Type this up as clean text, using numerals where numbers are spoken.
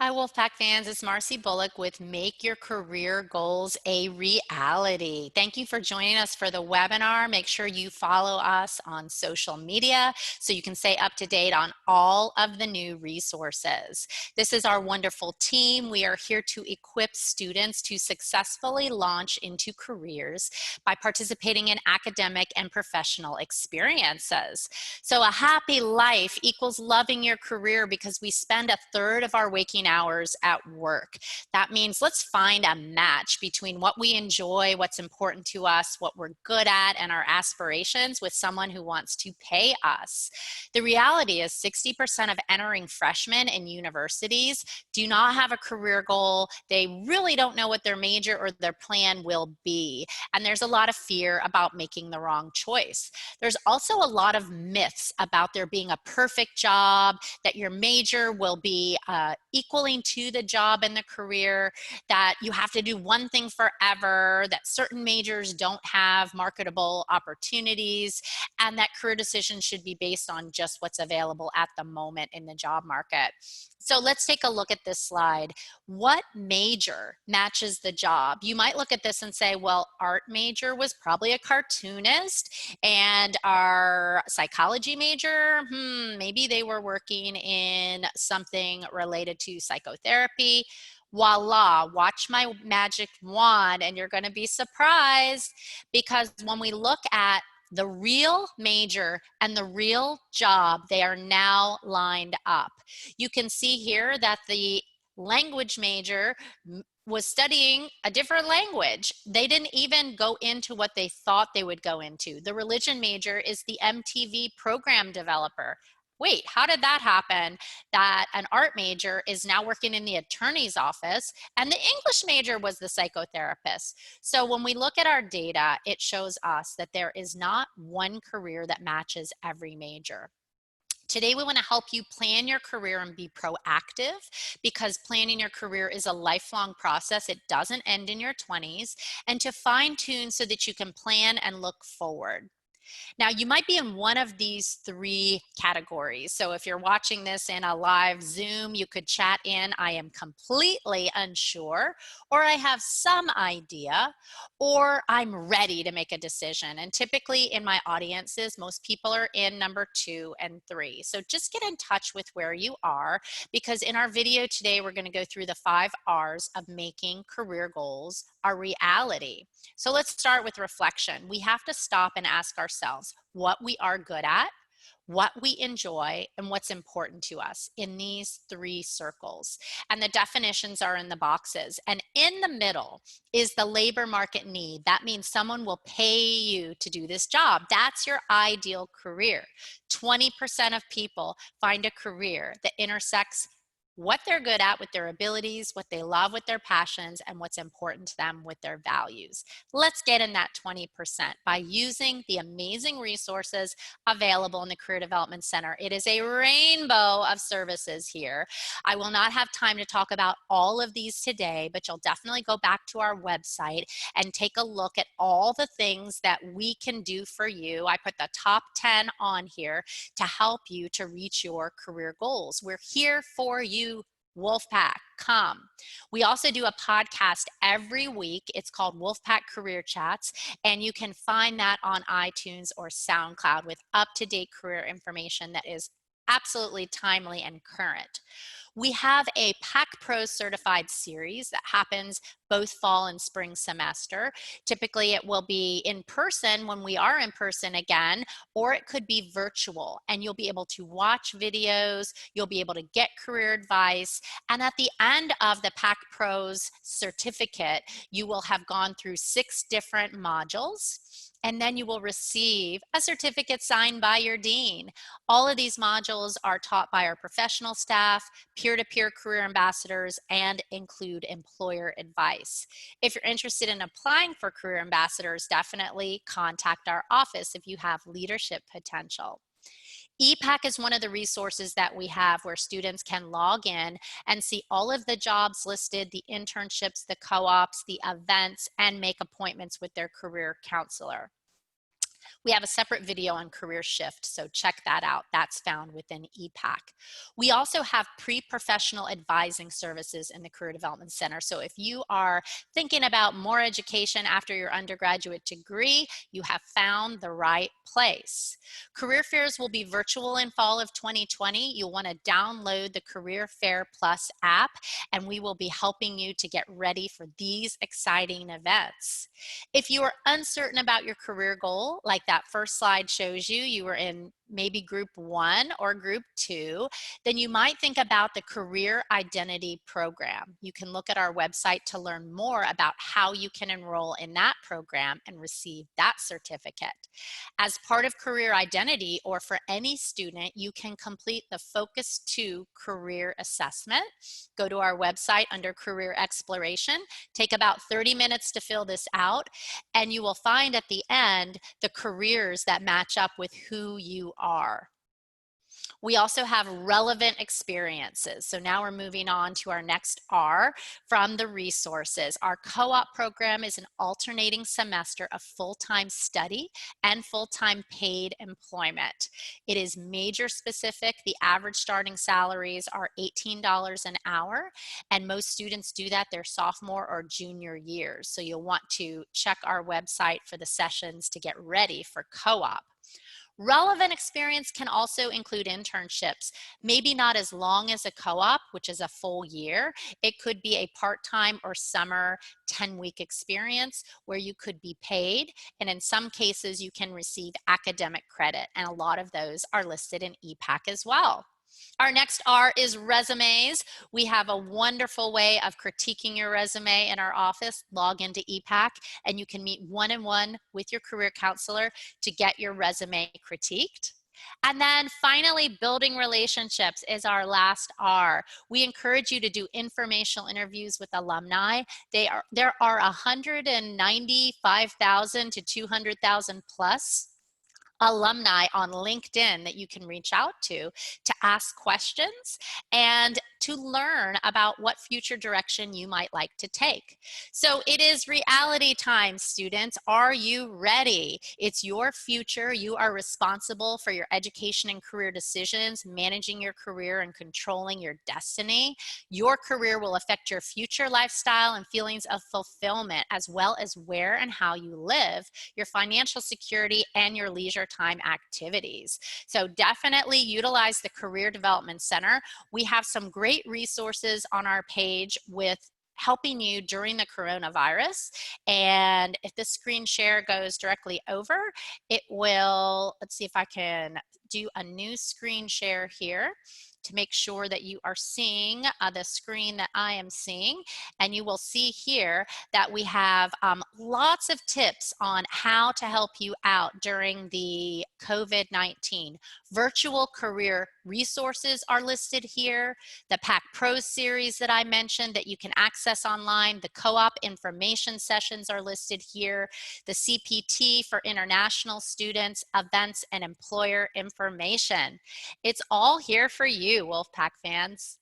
Hi, Wolfpack fans. It's Marcy Bullock with Make Your Career Goals a Reality. Thank you for joining us for the webinar. Make sure you follow us on social media so you can stay up to date on all of the new resources. This is our wonderful team. We are here to equip students to successfully launch into careers by participating in academic and professional experiences. So a happy life equals loving your career because we spend a third of our waking hours at work. That means let's find a match between what we enjoy, what's important to us, what we're good at, and our aspirations with someone who wants to pay us. The reality is 60% of entering freshmen in universities do not have a career goal. They really don't know what their major or their plan will be. And there's a lot of fear about making the wrong choice. There's also a lot of myths about there being a perfect job, that your major will be equaling to the job and the career, that you have to do one thing forever, that certain majors don't have marketable opportunities, and that career decisions should be based on just what's available at the moment in the job market. So let's take a look at this slide. What major matches the job? You might look at this and say, well, art major was probably a cartoonist, and our psychology major, maybe they were working in something related to psychotherapy. Voila, watch my magic wand and you're going to be surprised, because when we look at the real major and the real job, they are now lined up. You can see here that the language major was studying a different language. They didn't even go into what they thought they would go into. The religion major is the MTV program developer. Wait, how did that happen? That an art major is now working in the attorney's office and the English major was the psychotherapist. So when we look at our data, it shows us that there is not one career that matches every major. Today, we want to help you plan your career and be proactive, because planning your career is a lifelong process. It doesn't end in your 20s, and to fine tune so that you can plan and look forward. Now, you might be in one of these three categories. So if you're watching this in a live Zoom, you could chat in, I am completely unsure, or I have some idea, or I'm ready to make a decision. And typically in my audiences, most people are in number 2 and 3. So just get in touch with where you are, because in our video today, we're going to go through the 5 R's of making career goals a reality. So let's start with reflection. We have to stop and ask ourselves what we are good at, what we enjoy, and what's important to us in these 3 circles. And the definitions are in the boxes. And in the middle is the labor market need. That means someone will pay you to do this job. That's your ideal career. 20% of people find a career that intersects what they're good at with their abilities, what they love with their passions, and what's important to them with their values. Let's get in that 20% by using the amazing resources available in the Career Development Center. It is a rainbow of services here. I will not have time to talk about all of these today, but you'll definitely go back to our website and take a look at all the things that we can do for you. I put the top 10 on here to help you to reach your career goals. We're here for you. Wolfpack, come. We also do a podcast every week. It's called Wolfpack Career Chats, and you can find that on iTunes or SoundCloud with up-to-date career information that is absolutely timely and current. We have a PAC Pro certified series that happens both fall and spring semester. Typically it will be in person when we are in person again, or it could be virtual, and you'll be able to watch videos, you'll be able to get career advice, and at the end of the PAC Pros certificate, you will have gone through 6 different modules, and then you will receive a certificate signed by your dean. All of these modules are taught by our professional staff, peer-to-peer career ambassadors, and include employer advice. If you're interested in applying for career ambassadors, definitely contact our office if you have leadership potential. EPAC is one of the resources that we have where students can log in and see all of the jobs listed, the internships, the co-ops, the events, and make appointments with their career counselor. We have a separate video on career shift, so check that out. That's found within EPAC. We also have pre-professional advising services in the Career Development Center. So if you are thinking about more education after your undergraduate degree, you have found the right place. Career fairs will be virtual in fall of 2020. You'll want to download the Career Fair Plus app, and we will be helping you to get ready for these exciting events. If you are uncertain about your career goal, like that first slide shows you, you were in maybe group 1 or group 2, then you might think about the Career Identity Program. You can look at our website to learn more about how you can enroll in that program and receive that certificate. As part of Career Identity, or for any student, you can complete the Focus 2 Career Assessment. Go to our website under Career Exploration. Take about 30 minutes to fill this out, and you will find at the end the careers that match up with who you are. We also have relevant experiences. So now we're moving on to our next R from the resources. Our co-op program is an alternating semester of full-time study and full-time paid employment. It is major specific. The average starting salaries are $18 an hour, and most students do that their sophomore or junior years. So you'll want to check our website for the sessions to get ready for co-op. Relevant experience can also include internships, maybe not as long as a co-op, which is a full year. It could be a part-time or summer 10-week experience where you could be paid, and in some cases you can receive academic credit, and a lot of those are listed in EPAC as well. Our next R is resumes. We have a wonderful way of critiquing your resume in our office. Log into EPAC and you can meet one-on-one with your career counselor to get your resume critiqued. And then finally, building relationships is our last R. We encourage you to do informational interviews with alumni. There are 195,000 to 200,000 plus alumni on LinkedIn that you can reach out to ask questions and to learn about what future direction you might like to take. So it is reality time, students. Are you ready? It's your future. You are responsible for your education and career decisions, managing your career and controlling your destiny. Your career will affect your future lifestyle and feelings of fulfillment, as well as where and how you live, your financial security, and your leisure time activities. So definitely utilize the Career Development Center. We have some great resources on our page with helping you during the coronavirus. And if the screen share goes directly over, it will, let's see if I can do a new screen share here to make sure that you are seeing the screen that I am seeing. And you will see here that we have lots of tips on how to help you out during the COVID-19. Virtual career resources are listed here. The PAC Pro series that I mentioned that you can access online. The co-op information sessions are listed here. The CPT for international students, events, and employer information. It's all here for you, Wolfpack fans.